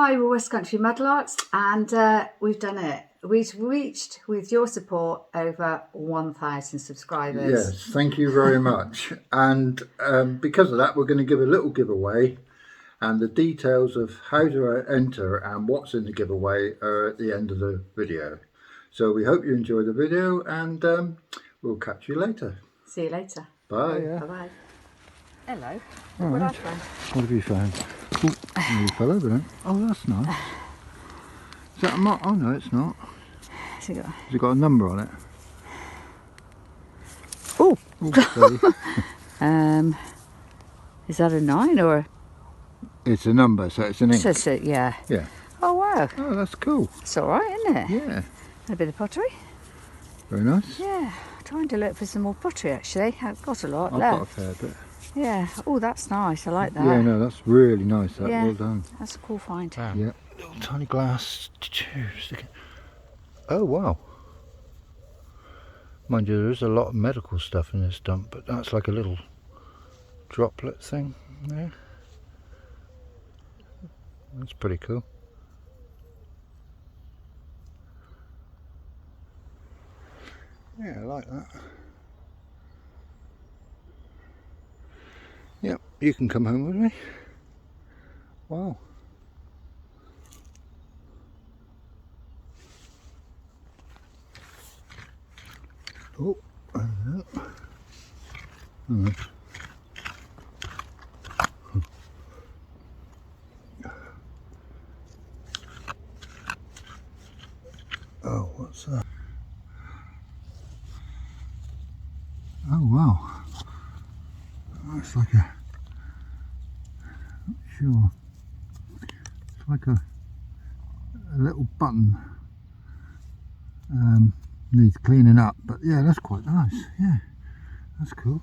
Hi, we're West Country Mudlarks, and we've done it. We've reached, with your support, over 1,000 subscribers. Yes, thank you very much. And because of that, we're going to give a little giveaway, and the details of how to enter and what's in the giveaway are at the end of the video. So we hope you enjoy the video, and we'll catch you later. See you later. Bye. Bye-bye. Hello. All What right. I found. What have you found? Oh, you fell over there. Oh, that's nice. Is that a mark? Oh no, it's not. Has it got a number on it? Oh. Okay. Is that a 9 or a... It's a number, so it's an ink. Says it, yeah. Yeah. Oh wow. Oh, that's cool. It's all right, isn't it? Yeah. A bit of pottery. Very nice. Yeah. Trying to look for some more pottery actually. I've got a lot I've left. got a fair bit. Yeah. Oh, that's nice. I like that. Yeah, no, that's really nice. That. Yeah. Well done. That's a cool find. Yeah. Little tiny glass tube. Oh wow. Mind you, there is a lot of medical stuff in this dump, but that's like a little droplet thing there. That's pretty cool. Yeah, I like that. Yep, you can come home with me. Wow. Oh, oh, what's that? Oh wow, that's like a, not sure, it's like a little button. Needs cleaning up, but yeah, that's quite nice. Yeah, that's cool.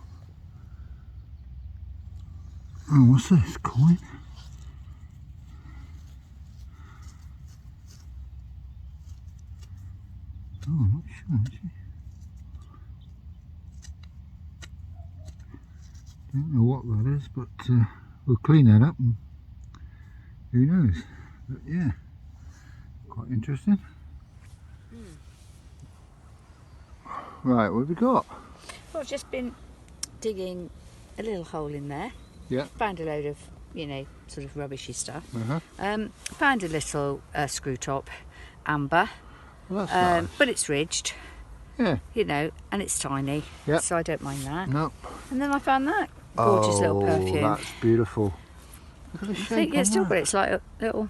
Oh, what's this? Coin? Oh, I'm not sure actually. Don't know what that is, but we'll clean that up and who knows. But yeah, quite interesting. Right, what have we got? Well, I've just been digging a little hole in there. Yeah. Found a load of, you know, sort of rubbishy stuff. Uh-huh. Found a little screw top amber. Well, that's nice. But it's ridged. Yeah. You know, and it's tiny. Yep. So I don't mind that. No. And then I found that gorgeous little perfume. That's beautiful. Look at the shape. Yeah, it's still on got that. it's like a little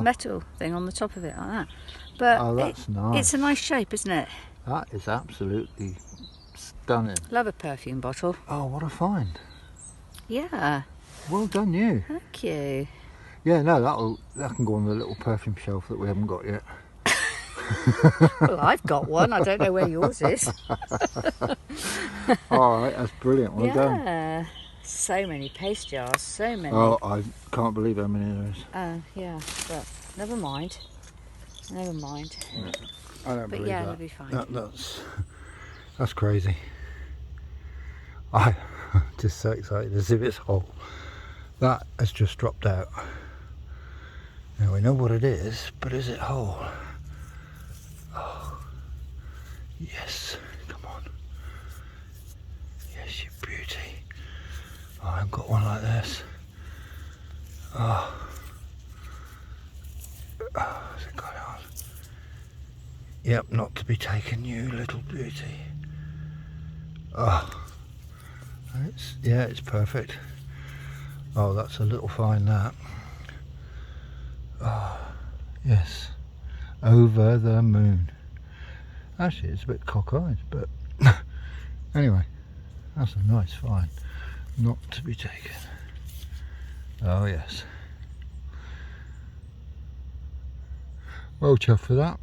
metal thing on the top of it like that. But oh, that's nice. It's a nice shape, isn't it? That is absolutely stunning. Love a perfume bottle. Oh, what a find. Yeah. Well done you. Thank you. Yeah, no, that can go on the little perfume shelf that we haven't got yet. Well, I've got one. I don't know where yours is. Alright, that's brilliant. Well done. Yeah. So many paste jars. So many. Oh, I can't believe how many there is. Yeah. But never mind. Never mind. Yeah, I don't believe yeah, that. it'll be fine. That's crazy. I'm just so excited to see this hole. That has just dropped out. Now we know what it is, but is it whole? Oh, yes, come on. Yes, you beauty. Oh, I've got one like this. Oh, has it got on? Yep, not to be taken, you little beauty. Oh, it's perfect. Oh, that's a little fine, that. Oh, yes, over the moon. Actually, it's a bit cockeyed, but anyway, that's a nice find. Not to be taken. Oh yes. Well chuffed for that.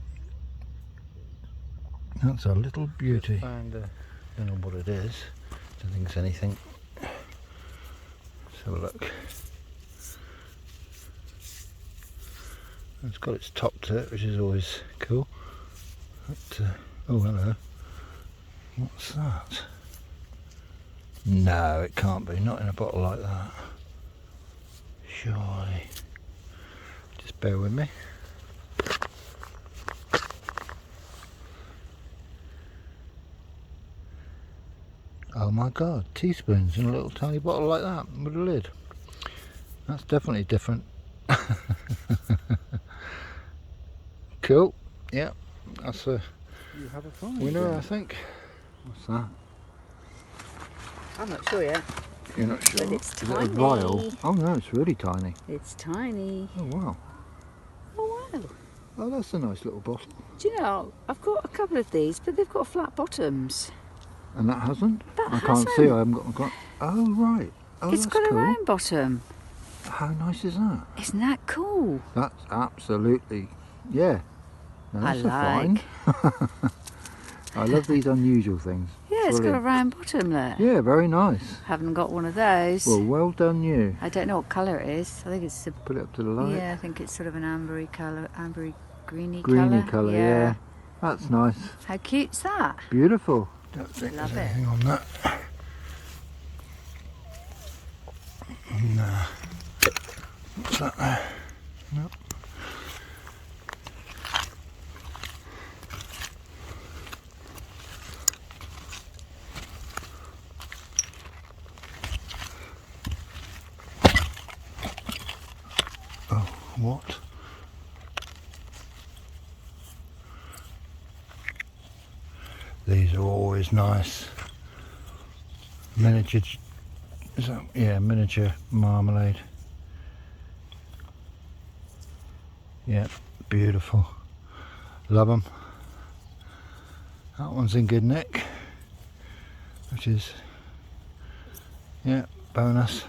That's a little beauty. And don't know what it is. Don't think it's anything. Let's have a look. It's got its top to it, which is always cool. But, oh, hello. What's that? No, it can't be. Not in a bottle like that. Surely. Just bear with me. Oh my god, teaspoons in a little tiny bottle like that with a lid. That's definitely different. Cool. Yeah, that's a winner, I think. What's that? I'm not sure yet. You're not sure? But it's Is it a tiny. vial? Oh no, it's really tiny. It's tiny. Oh wow. Oh wow. Oh, that's a nice little bottle. Do you know, I've got a couple of these, but they've got flat bottoms. And that hasn't? That I can't see, I haven't got... Oh right. Oh, It's that's got a cool. round bottom. How nice is that? Isn't that cool? That's absolutely... Yeah. No, that's a find. I love these unusual things. Yeah, it's got a Brilliant. round bottom there. Yeah, very nice. Haven't got one of those. Well done you. I don't know what colour it is. I think it's a... Put it up to the light. Yeah, I think it's sort of an ambery colour, ambery greeny Greeny colour, yeah. That's nice. How cute's that? Beautiful. Don't think Love there's it. anything on that. No. What's that there? Nope. Oh, what? These are always nice. Miniature, is that, yeah, miniature marmalade. Yeah, beautiful. Love them. That one's in good nick, which is, yeah, bonus.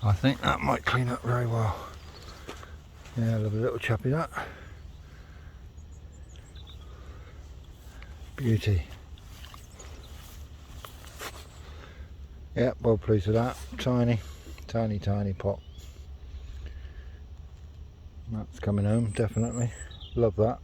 I think that might clean up very well. Yeah, love a little chappy that. Beauty. Yeah, well pleased with that. Tiny pot. That's coming home, definitely. Love that.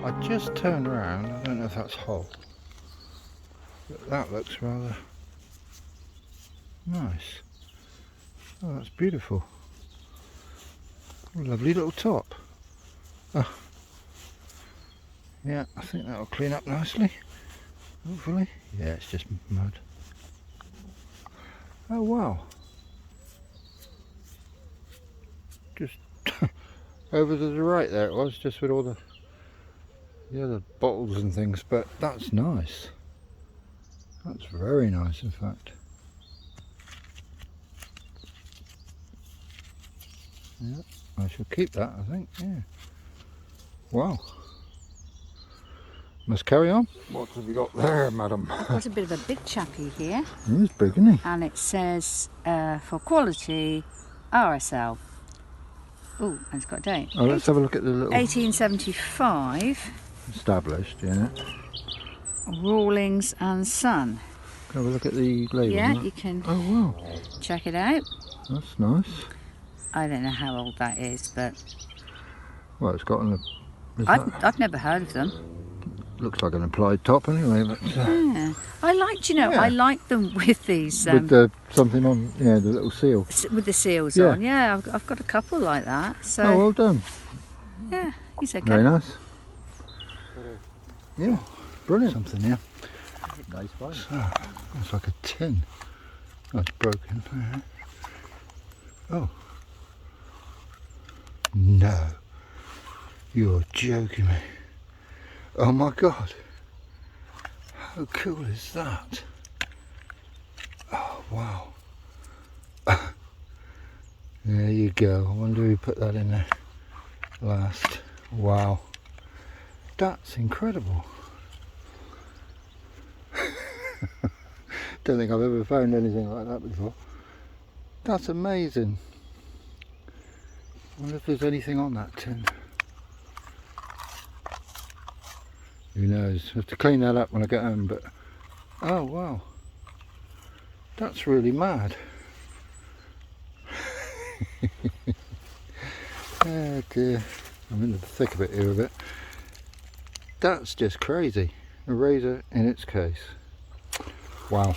I just turned around, I don't know if that's whole, but that looks rather nice. Oh, that's beautiful. Lovely little top. Oh. Yeah, I think that'll clean up nicely, hopefully. Yeah, it's just mud. Oh wow. Just over to the right there it was, just with all the other bottles and things, but that's nice. That's very nice, in fact. Yeah, I shall keep that, I think, yeah. Wow. Must carry on. What have you got there, madam? I've got a bit of a big chappy here. He's big, isn't he? And it says, for quality, RSL. Oh, and it's got a date. Oh, let's have a look at the little... 1875. Established, yeah. Rawlings and Son. Have a look at the label. Yeah, on that. you can Oh wow, check it out. that's nice. I don't know how old that is, but Well, it's got an... I've never heard of them. Looks like an applied top anyway, but... Yeah. I like, you know, Yeah. I like them with these... with the something on, yeah, the little seal. with the seals Yeah. on. Yeah, I've got a couple like that. So, Oh, well done. yeah, he's okay. Very nice. Yeah, brilliant. Something here. Nice one. So, it's like a tin. Oh, it's broken. Oh. No. You're joking me. Oh my god. How cool is that? Oh, wow. There you go. I wonder who put that in there last. Wow. That's incredible. Don't think I've ever found anything like that before. That's amazing. I wonder if there's anything on that tin. Who knows? I have to clean that up when I get home, but oh wow. That's really mad. Oh dear. I'm in the thick of it here a bit. That's just crazy. A razor in its case. Wow.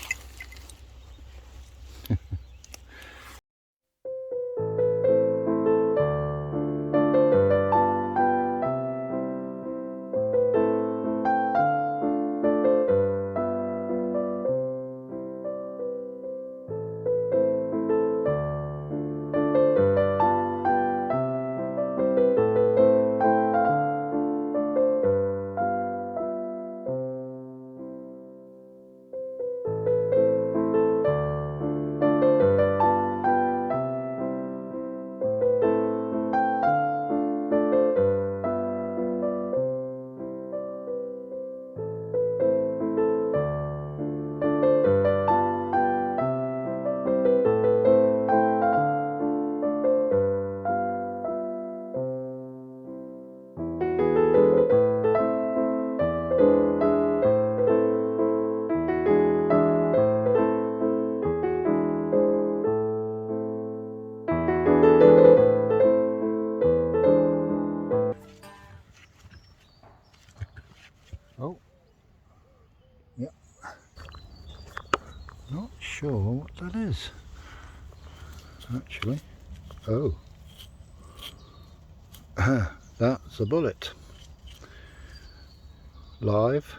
Oh, yep. Not sure what that is, actually. Oh, that's a bullet. Live.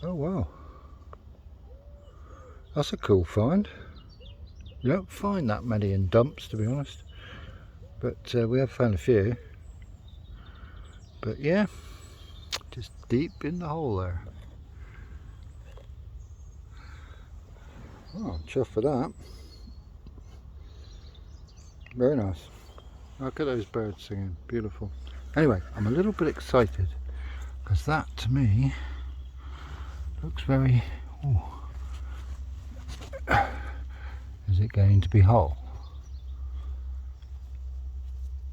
Oh wow, that's a cool find. You don't find that many in dumps, to be honest, but we have found a few. But yeah, just deep in the hole there. Oh, I'm chuffed for that. Very nice. Look at those birds singing, beautiful. Anyway, I'm a little bit excited because that to me looks very... Ooh. Is it going to be whole?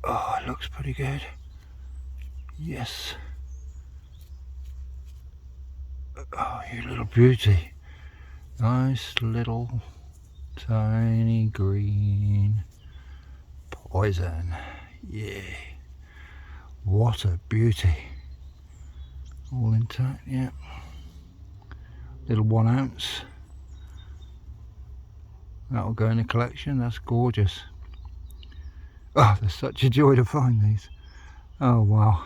Oh, it looks pretty good. Yes. Oh, you little beauty. Nice little tiny green poison. Yeah. What a beauty. All intact, yeah. Little 1 ounce. That'll go in the collection, that's gorgeous. Oh, they're such a joy to find these. Oh wow.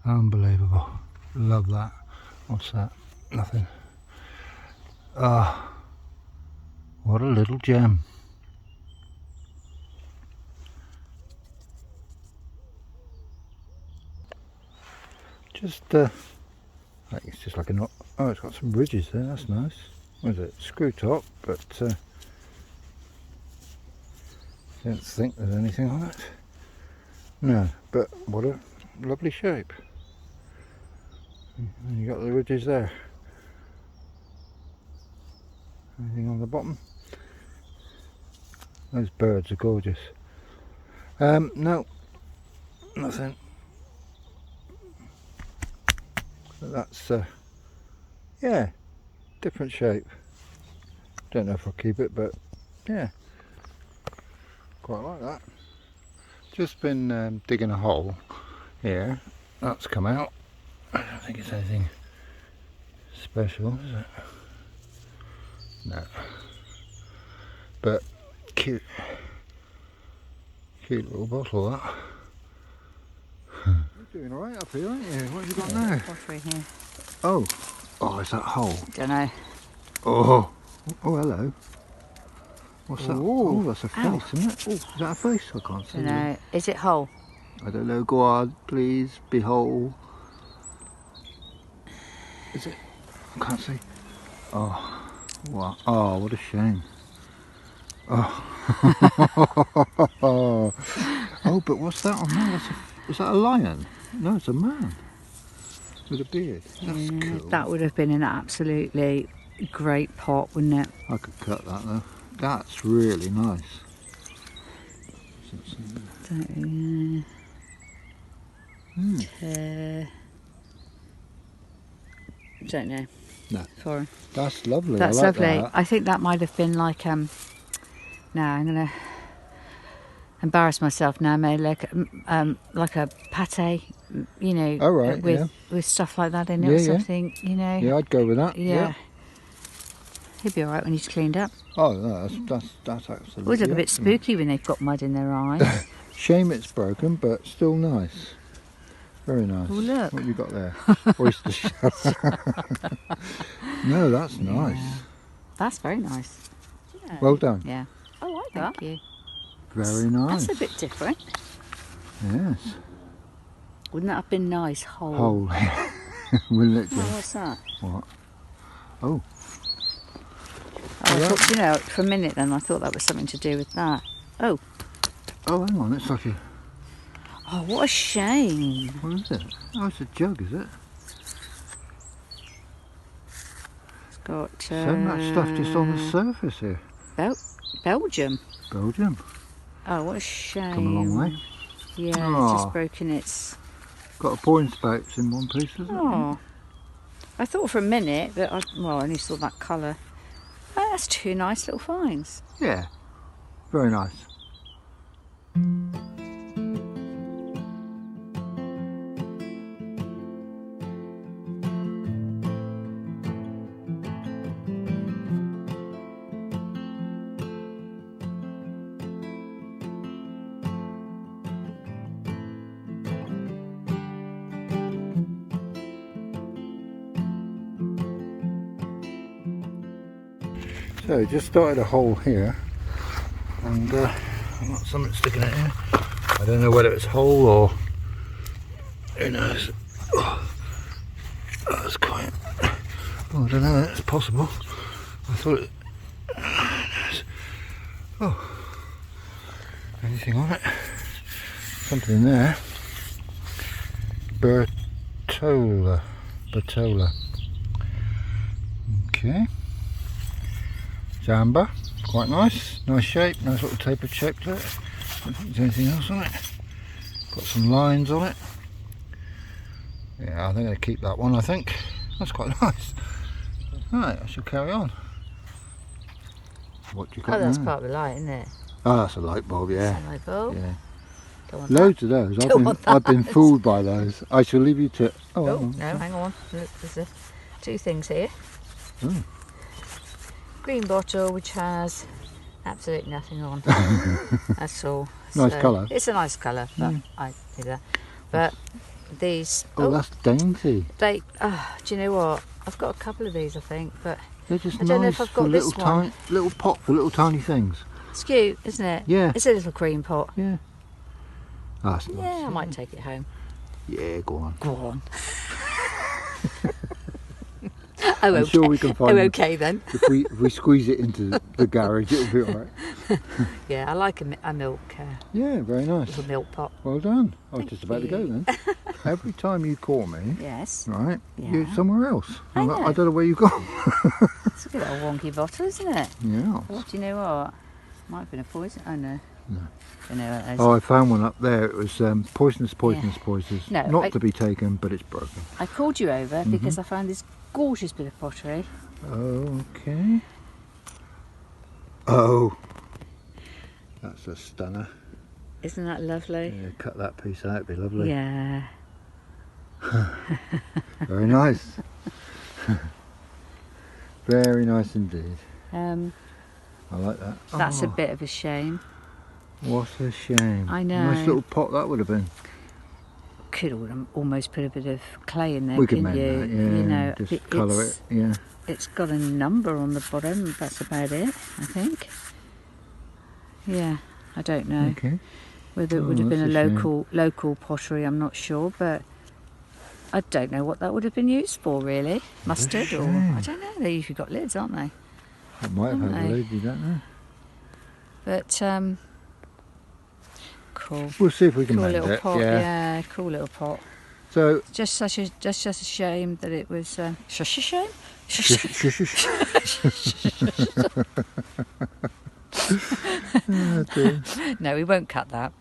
Unbelievable. Love that. What's that? Nothing. Ah, what a little gem. Just, I think it's just like a knot. Oh, it's got some ridges there, that's nice. What is it? Screw top, but don't think there's anything on it. No, but what a lovely shape. And you got the ridges there. Anything on the bottom? Those birds are gorgeous. No, nothing. But that's yeah, different shape. Don't know if I'll keep it, but yeah, quite like that. Just been digging a hole here. That's come out. I don't think it's anything special, is it? No. But cute. Cute little bottle, that. You're doing alright up here, aren't you? What have you got now? Pottery here. Oh. Oh, is that hole? Don't know. Oh. Oh, hello. What's that? Ooh. Oh, that's a face, isn't it? Ooh. Is that a face? I can't see. Don't know. Is it whole? I don't know. Go on, please. Behold. Is it? I can't see. Oh. What? Oh, what a shame. Oh. Oh, but what's that on there? Is that a lion? No, it's a man with a beard. That's cool. That would have been an absolutely great pot, wouldn't it? I could cut that though. That's really nice. Don't know. No. Sorry. That's lovely. That's I like lovely. that. I think that might have been like now I'm gonna embarrass myself now. Made like a pate, you know, Oh, right, with stuff like that in it or Yeah, something, you know. Yeah, I'd go with that. Yeah. He'd be all right when he's cleaned up. Oh, no, that's absolutely. Always look a bit excellent. spooky when they've got mud in their eyes. Shame it's broken, but still nice. Very nice. Oh, look. What have you got there? Oyster shell. No, that's nice. That's very nice. Yeah. Well done. Yeah. I like that. Thank you. Very nice. That's a bit different. Yes. Wouldn't that have been nice? Whole. Whole. Wouldn't it? Oh, Just? what's that? What? Oh. I thought, you know, for a minute then I thought that was something to do with that. Oh. Oh, hang on. It's like a. Oh, what a shame. What is it? Oh, it's a jug, is it? It's got So much stuff just on the surface here. Belgium. Belgium. Oh, what a shame. Come a long way. Yeah, it's Oh. just broken its... Got a point spouts in one piece, isn't it? Oh. I thought for a minute that I only saw that colour. Oh, that's two nice little finds. Yeah. Very nice. So just started a hole here, and I've got something sticking out here. I don't know whether it's a hole or who knows. Oh, that's quite. Oh, I don't know. It's possible. I thought it. Oh, anything on it? Something in there. Bertola. Okay. Amber, quite nice, nice shape, nice little tapered shape to it. I don't think there's anything else on it. Got some lines on it. Yeah, I think I'm going to keep that one, I think. That's quite nice. Right, I shall carry on. What do you got Oh, that's there? part of the light, isn't it? Oh, that's a light bulb, yeah. That's a light bulb. Yeah. Don't want Loads of those. I've been fooled by those. I shall leave you to. Oh, hang on. no, hang on. Look, there's two things here. Oh. Green bottle which has absolutely nothing on. That's all. Nice So, colour. it's a nice colour, but I do that. But these Oh, that's dainty. do you know what? I've got a couple of these, I think, but They're just I don't know nice if I've for got little this one. little pot for little tiny things. it's cute, isn't it? Yeah. It's a little cream pot. Yeah. That's nice. Yeah, I might take it home. Yeah, go on. Go on. I'm okay. sure we can find them. okay then. If we squeeze it into the garage, it'll be all right. Yeah, I like a milk, Yeah, very nice. little milk pot. Well done. I was Thank just about to go you. then. Every time you call me, Yes. right, Yeah. you're somewhere else. I I'm know. I don't know where you've gone. It's a good old wonky bottle, isn't it? Yeah. Oh, do you know what? Might have been a poison. Oh no. No. Don't know what that is. Oh, I found one up there. It was poisonous. No, Not to be taken, but it's broken. I called you over Mm-hmm. because I found this gorgeous bit of pottery. Okay. Oh, that's a stunner. Isn't that lovely? Yeah, cut that piece out. It'd be lovely. Yeah. Very nice. Very nice indeed. I like that. That's a Oh, bit of a shame. What a shame. I know. Nice little pot that would have been. Could almost put a bit of clay in there, We can couldn't mend you? that, yeah. You know, Just colour it, yeah. It's got a number on the bottom. That's about it, I think. Yeah, I don't know Okay. whether it Oh, would have been a that's a shame. local pottery. I'm not sure, but I don't know what that would have been used for, really. Mustard, or I shame. don't know. They've usually got lids, aren't they? It might have had a Aye. lid, you don't know. But cool. We'll see if we can Cool mend little it. pot. Yeah. Yeah, cool little pot. So Just a shame that it was. Shush a shame. Oh, dear. No, we won't cut that.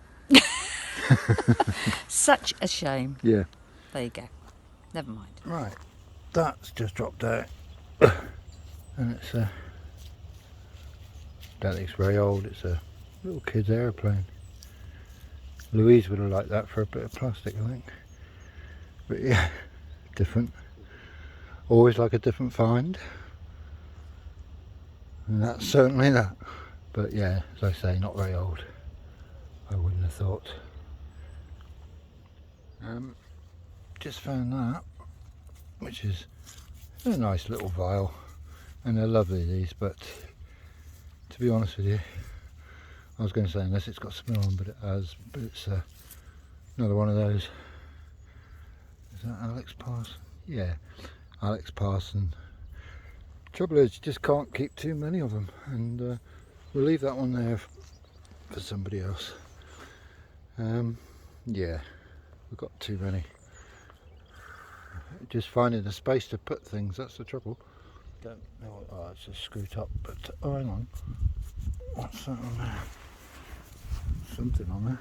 Such a shame. Yeah. There you go. Never mind. Right. That's just dropped out, and it's a. Don't think it's very old. It's a little kid's aeroplane. Louise would have liked that for a bit of plastic, I think. But yeah, different. Always like a different find. And that's certainly that. But yeah, as I say, not very old. I wouldn't have thought. Just found that, which is a nice little vial. And they're lovely, these, but to be honest with you, I was going to say unless it's got smell on, but it has. But it's another one of those. Is that Alex Parson? Yeah, Alex Parson. Trouble is, you just can't keep too many of them, and we'll leave that one there for somebody else. Yeah, we've got too many. Just finding the space to put things, that's the trouble. Don't know. Oh, it's just screwed up, but oh, hang on. What's that on there? Something on there.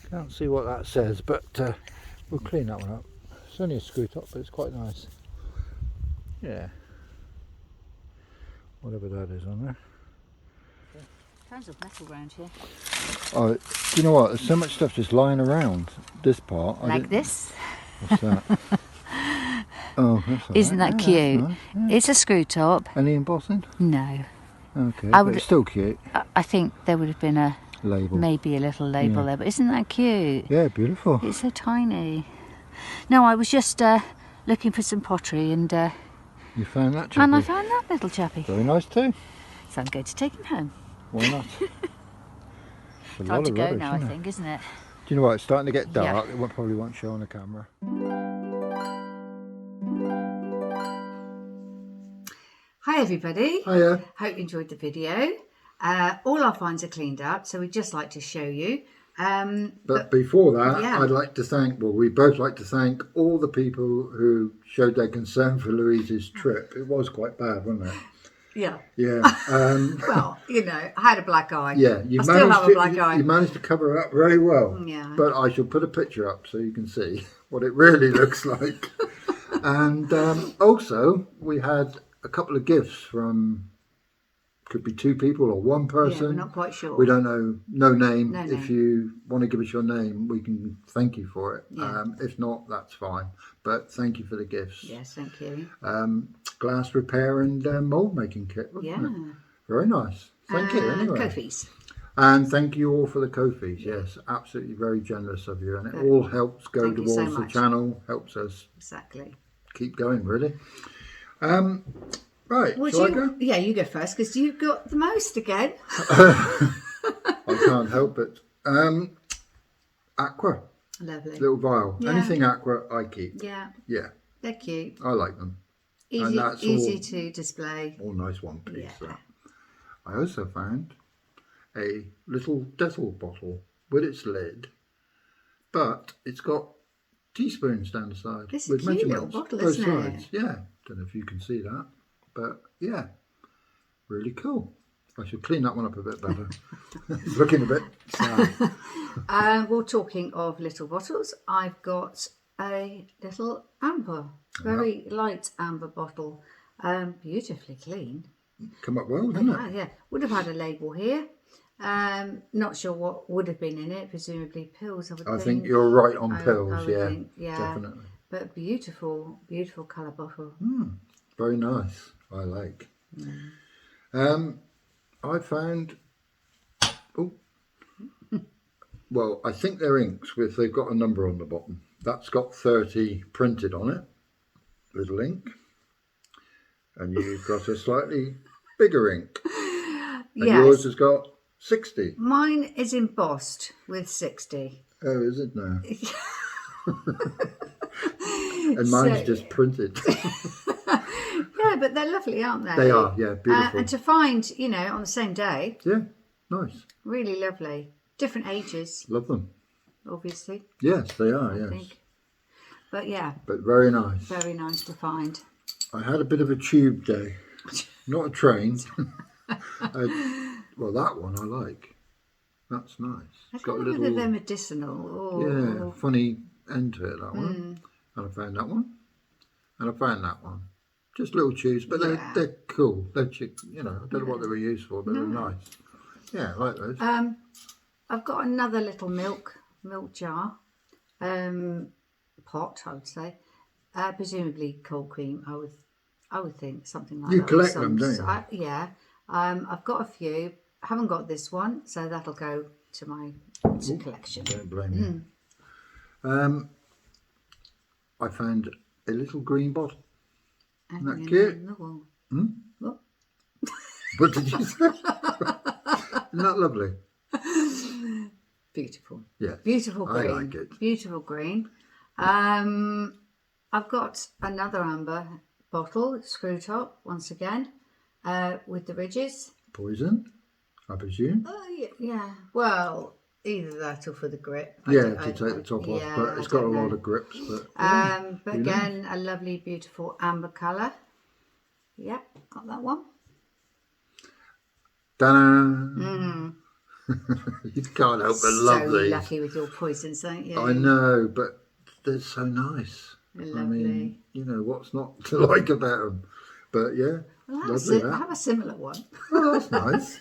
Can't see what that says, but we'll clean that one up. It's only a screw top, but it's quite nice. Yeah. Whatever that is on there. Tons of metal around here. Oh, do you know what? There's so much stuff just lying around this part. Like this. What's that? Oh, that's all Isn't right. that Yeah, cute? that's nice, yeah. It's a screw top. Any embossing? No. Okay, I but would- it's still cute. I think there would have been a Label. maybe a little label Yeah. there, but isn't that cute? Yeah, beautiful. It's so tiny. No, I was just looking for some pottery and You found that, chappie? I found that little chappie. Very nice too. So I'm going to take him home. Why not? It's a Time lot to of go rubbish, now, I isn't it? think, isn't it? Do you know what? It's starting to get Yeah. dark. It probably won't show on the camera. Hi everybody. Hiya. Hope you enjoyed the video. All our finds are cleaned up, so we'd just like to show you. But before that, yeah. I'd like to thank, well, we both like to thank all the people who showed their concern for Louise's trip. It was quite bad, wasn't it? Yeah. Yeah. Well, you know, I had a black eye. Yeah, I still have a black eye. You managed to cover it up very well. Yeah. But I shall put a picture up so you can see what it really looks like. And also, we had a couple of gifts from, could be two people or one person. Yeah, we're not quite sure. We don't know, no name. No If name. you want to give us your name, we can thank you for it. Yeah. If not, that's fine. But thank you for the gifts. Yes, thank you. Glass repair and mould making kit, wasn't Yeah. it? Very nice. Thank you anyway. Kofi's. And thank you all for the Ko-fis. Yes, absolutely very generous of you. And it Good. all helps go Thank you so towards the much. channel, helps us Exactly. keep going, really. Right, Would shall I you? go? Yeah, you go first because you've got the most again. I can't help it. Aqua, Lovely. little vial. Yeah. Anything aqua, I keep. Yeah, Yeah, they're cute. I like them. Easy, that's easy all- to display. All nice one piece. Yeah. That. I also found a little Dettol bottle with its lid, but it's got teaspoons down the side It's a with cute little measurements. bottle, both isn't it? sides. Yeah, don't know if you can see that, but yeah, really cool. I should clean that one up a bit better. It's looking a bit sad. Well, talking of little bottles, I've got a little amber, very light amber bottle, beautifully clean. Come up well, didn't it? Yeah, would have had a label here. Not sure what would have been in it. Presumably pills. I think you're right on I pills. would Yeah, think, yeah. definitely. But beautiful, beautiful colour bottle. Very nice. I like. I found. Oh, well, I think they're inks with. They've got a number on the bottom. That's got 30 printed on it. Little ink, and you've got a slightly bigger ink. And yours has got 60. Mine is embossed with 60. Oh, is it now? And mine's just printed. Yeah, but they're lovely, aren't they? They are, yeah, beautiful. And to find, you know, on the same day, Yeah, nice. really lovely. Different ages, Love them. obviously, Yes, they are, I yes. think. But yeah, But very nice. very nice to find. I had a bit of a tube day. Not a train. Well, that one I like. That's nice. I It's got a don't know little, whether they're medicinal or... yeah, funny end to it, that one. And I found that one. And I found that one. Just little tubes, but Yeah. they're cool. They're, you know, I don't know what they were used for, but they're nice. Yeah, I like those. I've got another little milk jar, pot, I would say. Presumably cold cream, I would think, something like that. You collect them, don't you? Yeah. I've got a few. I haven't got this one, so that'll go to my collection. Don't blame you. I found a little green bottle. Isn't that cute? What? What did you say? Isn't that lovely? Beautiful. Yeah. Beautiful green. I like it. Beautiful green. I've got another amber bottle, screw top, once again, with the ridges. Poison, I presume. Oh, yeah. Well, either that or for the grip. To take the top off, but it's got a lot of grips. But, but again, a lovely, beautiful amber colour. Yeah, got that one. Ta-da! You can't help but love So these. lucky with your poisons, aren't you? I know, but they're so nice. Lovely. I mean, you know, what's not to like about them? But yeah, Well, lovely I have a similar one. Oh, that's nice.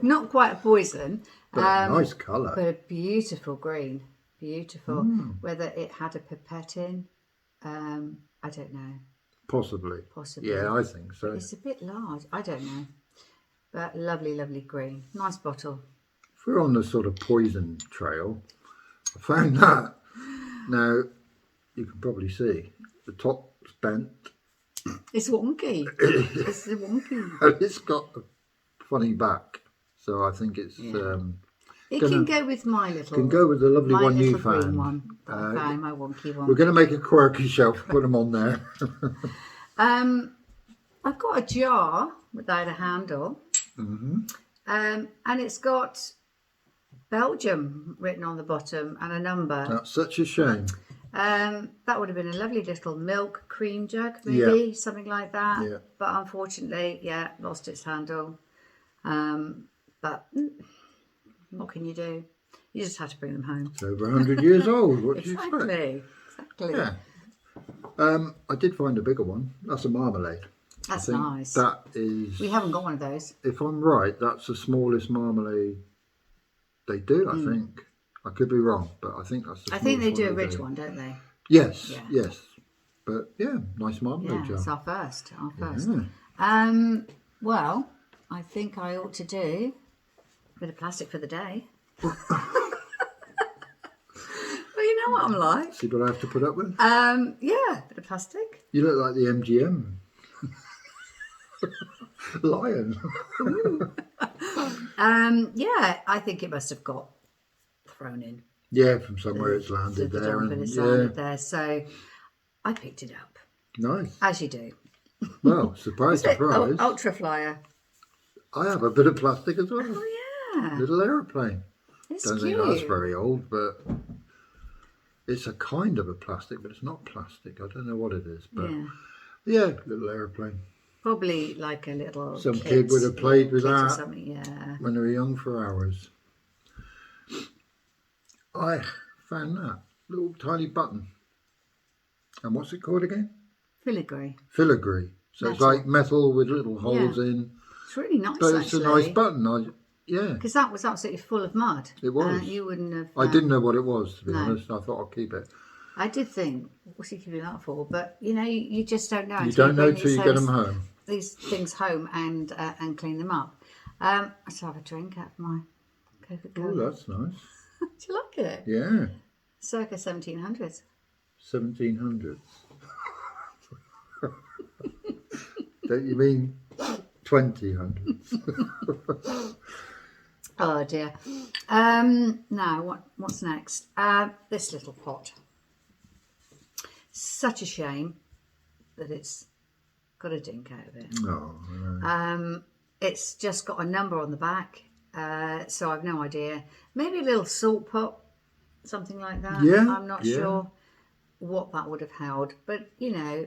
Not quite a poison, But a nice colour. but a beautiful green. Beautiful. Whether it had a pipette in, I don't know. Possibly. Yeah, I think so. It's a bit large. I don't know. But lovely, lovely green. Nice bottle. If we're on the sort of poison trail, I found that. Now, you can probably see the top's bent. It's wonky. It's wonky. And it's got a funny back. So I think it's... It can go with my little... Can go with the lovely one you green found. one. I found my wonky one. We're going to make a quirky shelf, put them on there. I've got a jar without a handle. And it's got Belgium written on the bottom and a number. That's such a shame. That would have been a lovely little milk cream jug, maybe, something like that. Yeah. But unfortunately, lost its handle. But what can you do? You just have to bring them home. It's over 100 years old. What do you expect? Exactly. Yeah. I did find a bigger one. That's a marmalade. That's I think nice. That is... We haven't got one of those. If I'm right, that's the smallest marmalade they do, I think. I could be wrong, but I think that's the I think they smallest do a one ridge one, don't they? Yes, Yeah. yes. But yeah, nice marmalade Yeah, jar. it's our first. Yeah. Well, I think I ought to do a bit of plastic for the day. Well, you know what I'm like. See what I have to put up with? Yeah, bit of plastic. You look like the MGM lion. Yeah, I think it must have got thrown in. Yeah, from somewhere it's landed The there. dump And, it's yeah, landed there, so I picked it up, nice. as you do. Well, surprise, surprise. Ultra flyer. I have a bit of plastic as well. Oh yeah, Little aeroplane. it's Don't cute. think that's very old, but it's a kind of a plastic, but it's not plastic. I don't know what it is, but yeah, little aeroplane. Probably like a little. Some kid would have played with kit or that something. Yeah. when they were young for hours. I found that little tiny button. And what's it called again? Filigree. Filigree. So it's like metal with little holes in. It's really nice, But it's actually. a nice button. Yeah. Because that was absolutely full of mud. It was. You wouldn't have... I didn't know what it was, to be no. honest. I thought I'll keep it. I did think, what's he giving that for? But, you know, you just don't know. You don't know till you get them home. These things home and clean them up. Let's have a drink out of my Coca-Cola. Oh, that's nice. Do you like it? Yeah. Circa 1700s. 1700s. Don't you mean 2000s? Oh dear. Now what's next? This little pot. such a shame that it's got a dink out of it. Oh, I know. It's just got a number on the back, so I've no idea. Maybe a little salt pot, something like that. Yeah, I'm not yeah. sure what that would have held, but you know,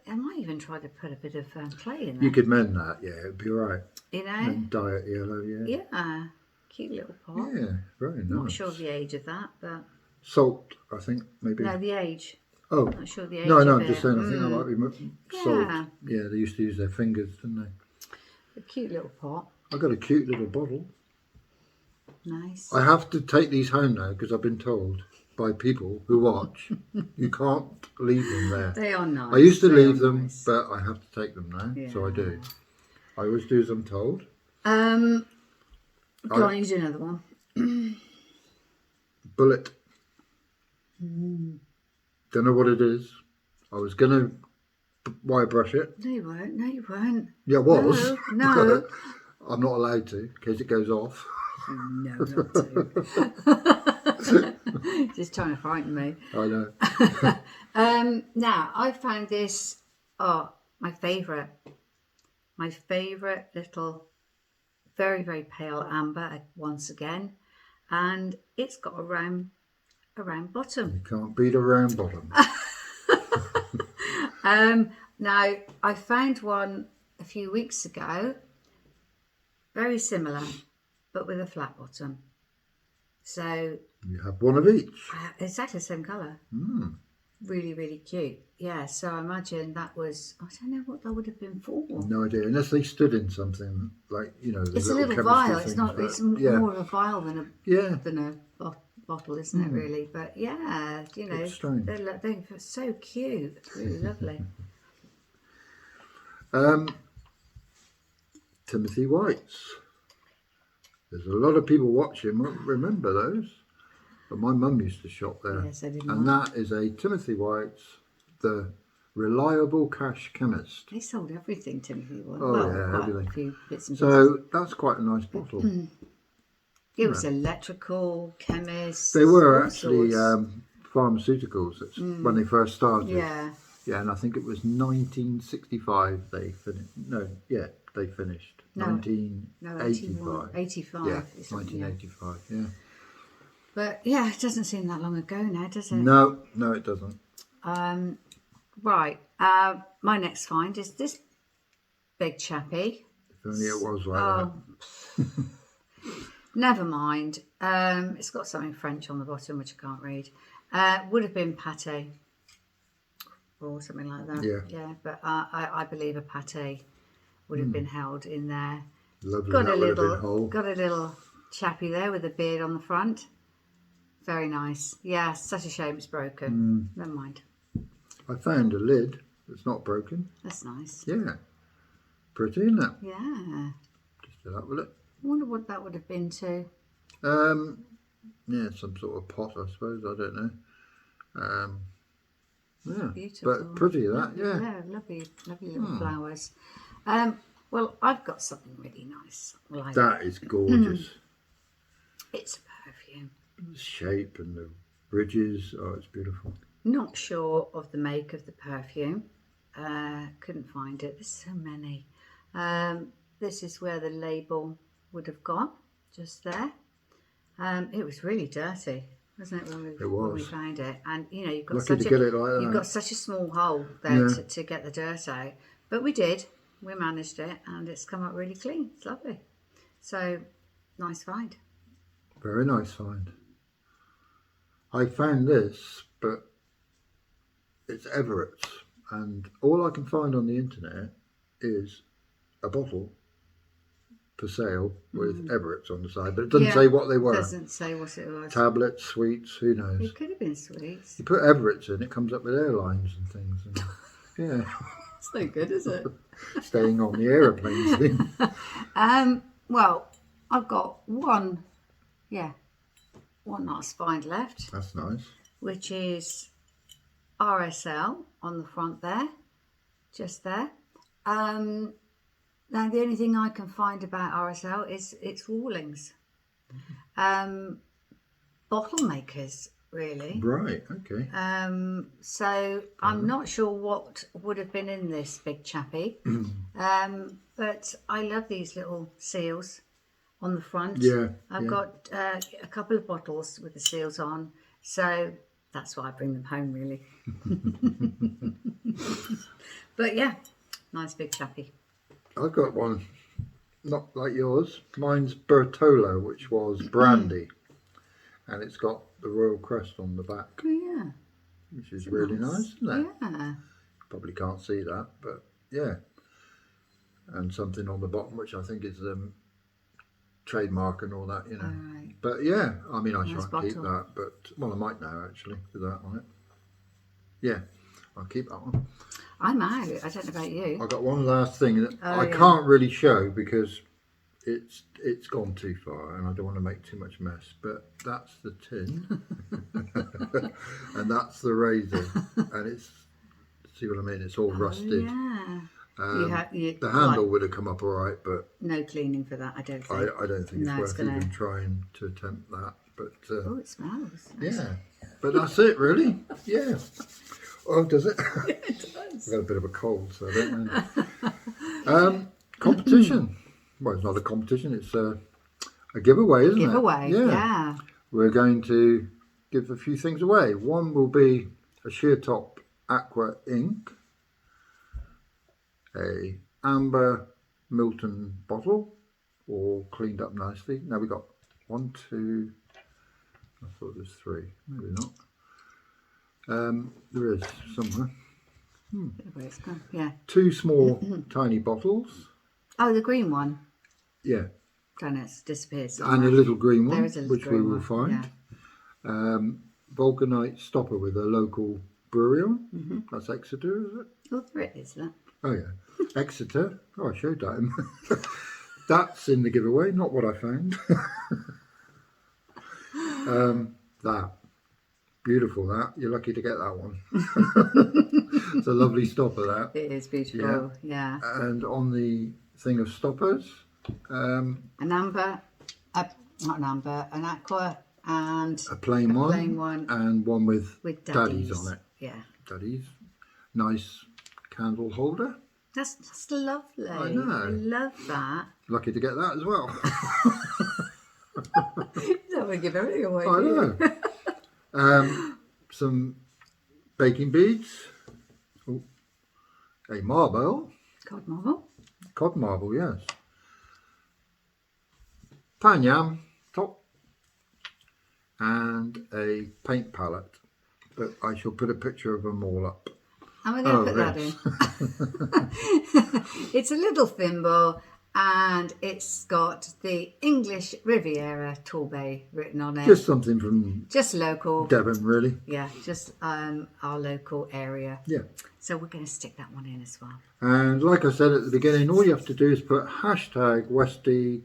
I might even try to put a bit of clay in there. You could mend that, yeah, it'd be all right. You know, And dye it yellow, yeah. yeah, cute little pot. Yeah, very nice. Not sure of the age of that, but Salt, I think, maybe. no, the age. Oh, Not sure of the age. no, of I'm it. just saying, I think that might be salt. Yeah. Yeah, they used to use their fingers, didn't they? A cute little pot. I got a cute little bottle. Nice. I have to take these home now because I've been told by people who watch you can't leave them there. They are nice. I used to They leave are them, nice. but I have to take them now, so I do. I always do as I'm told. Go on, you do another one. Bullet. Don't know what it is. I was gonna wire brush it. No, you weren't. No, you weren't. Yeah, it was. No. I'm not allowed to in case it goes off. No, not to. Just trying to frighten me. I know. Now, I found this, my favourite little, very, very pale amber once again. And it's got a round bottom. You can't beat a round bottom. Now, I found one a few weeks ago, very similar, but with a flat bottom. So You have one of each. exactly the same colour. Mm. Really, really cute. Yeah, so I imagine that was, I don't know what that would have been for. No idea. Unless they stood in something like, you know, the It's a little chemistry vial. It's things, not. but It's yeah. more of a vial than a Yeah. bottle, isn't it? Really, but yeah, you know, It's strange. they're so cute. It's really lovely. Timothy Whites. There's a lot of people watching won't remember those. But my mum used to shop there. Yes, I did. And that is a Timothy White's, the reliable cash chemist. They sold everything, Timothy. Oh, yeah, quite everything. A few bits and pieces. So that's quite a nice bottle. It was electrical, chemists. They were all actually sorts. pharmaceuticals when they first started. Yeah. Yeah, and I think it was 1965 they finished. No, yeah, they finished. No, 1985. 85. Yeah, is something, 1985, yeah. But yeah, it doesn't seem that long ago now, does it? No, it doesn't. Right. My next find is this big chappy. If only it was like that. Never mind. It's got something French on the bottom, which I can't read. Would have been pate or something like that. Yeah. But I believe a pate would have been held in there. Lovely, Got that a would have been little, whole. got a little chappy there with a beard on the front. Very nice. Yeah, such a shame it's broken. Never mind. I found a lid that's not broken. That's nice. Yeah. Pretty, isn't it? Yeah. Just fill up with it. I wonder what that would have been to. Yeah, some sort of pot, I suppose. I don't know. Yeah, Beautiful. but pretty that, yeah. Yeah, lovely little flowers. Well, I've got something really nice. Like That is gorgeous. it's a perfume. The shape and the ridges. Oh, it's beautiful. Not sure of the make of the perfume. Couldn't find it. There's so many. This is where the label would have gone, just there. It was really dirty, wasn't it? When we found it, and you know, you've got Lucky to get it like that. you've got such a small hole there Yeah. to get the dirt out. But we did. We managed it, and it's come up really clean. It's lovely. So nice find. Very nice find. I found this, but it's Everett's, and all I can find on the internet is a bottle for sale with Everett's on the side, but it doesn't say what they were. Doesn't say what it was. Tablets, sweets, who knows? It could have been sweets. You put Everett's in, it comes up with airlines and things. And, yeah, It's no good, is it? staying on the aeroplane thing. Well, I've got one last find left, That's nice. which is RSL on the front there, just there. Now, the only thing I can find about RSL is its wallings. Bottle makers really. Right, okay. So I'm not sure what would have been in this big chappy. But I love these little seals on the front. Yeah, I've got a couple of bottles with the seals on, so that's why I bring them home, really. But yeah, nice big chappy. I've got one, not like yours. Mine's Bertolo, which was brandy, and it's got the royal crest on the back, Oh yeah, which is really nice, isn't it? Yeah. Probably can't see that, but yeah. And something on the bottom, which I think is trademark and all that, you know. Right. But yeah, I mean, I Nice shan't keep bottle. that, but well, I might now actually with that on it. Yeah, I'll keep that one. I'm out. I don't know about you. I got one last thing that I yeah. can't really show because it's gone too far, and I don't want to make too much mess. But that's the tin, and that's the razor, and it's, see what I mean? It's all rusted. Yeah. The handle would have come up all right, but no cleaning for that, I don't think. I don't think No, it's worth even trying to attempt that. But Oh, it smells. Nice. yeah, but that's it really. Yeah. Oh, does it? It does. I've got a bit of a cold, so I don't know. Competition. Well, it's not a competition, it's a giveaway, isn't it? Giveaway, yeah. We're going to give a few things away. One will be a sheer top aqua ink, a amber Milton bottle, all cleaned up nicely. Now we've got 1, 2, I thought there was 3, maybe not. There is somewhere. Where it's gone. Yeah. 2 small tiny bottles. Oh, the green one. Yeah. Don't know, it's disappeared And somewhere. a little green There one, is a little which we green will one, find. yeah. Vulcanite stopper with a local brewery on. That's Exeter, is it? Oh, there it is, look. Oh yeah, Exeter. Oh, I showed that. That's in the giveaway, not what I found. That. Beautiful, that. You're lucky to get that one. It's a lovely stopper, that. It is beautiful, yeah. And on the thing of stoppers, An amber, not an amber, an aqua, and a plain one and one with daddies on it. Yeah. Daddies. Nice candle holder. That's lovely. I know. I love that. Lucky to get that as well. You don't want to give everything away, I do you? know. Some baking beads. Oh, a marble. Cod marble. Cod marble, yes. Pan yam top. And a paint palette. But I shall put a picture of them all up. And we're going to put that in. It's a little thimble, and it's got the English Riviera Torbay written on it. Just something from Just local. Devon, really. Yeah, just our local area. Yeah. So we're going to stick that one in as well. And like I said at the beginning, all you have to do is put hashtag Westie,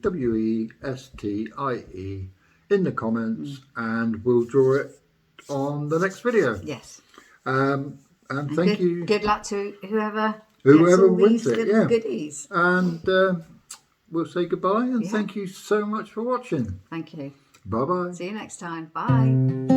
WESTIE, in the comments, and we'll draw it on the next video. Yes. And thank you. Good luck to whoever Wins these it, little yeah. goodies. And we'll say goodbye and thank you so much for watching. Thank you. Bye bye. See you next time. Bye.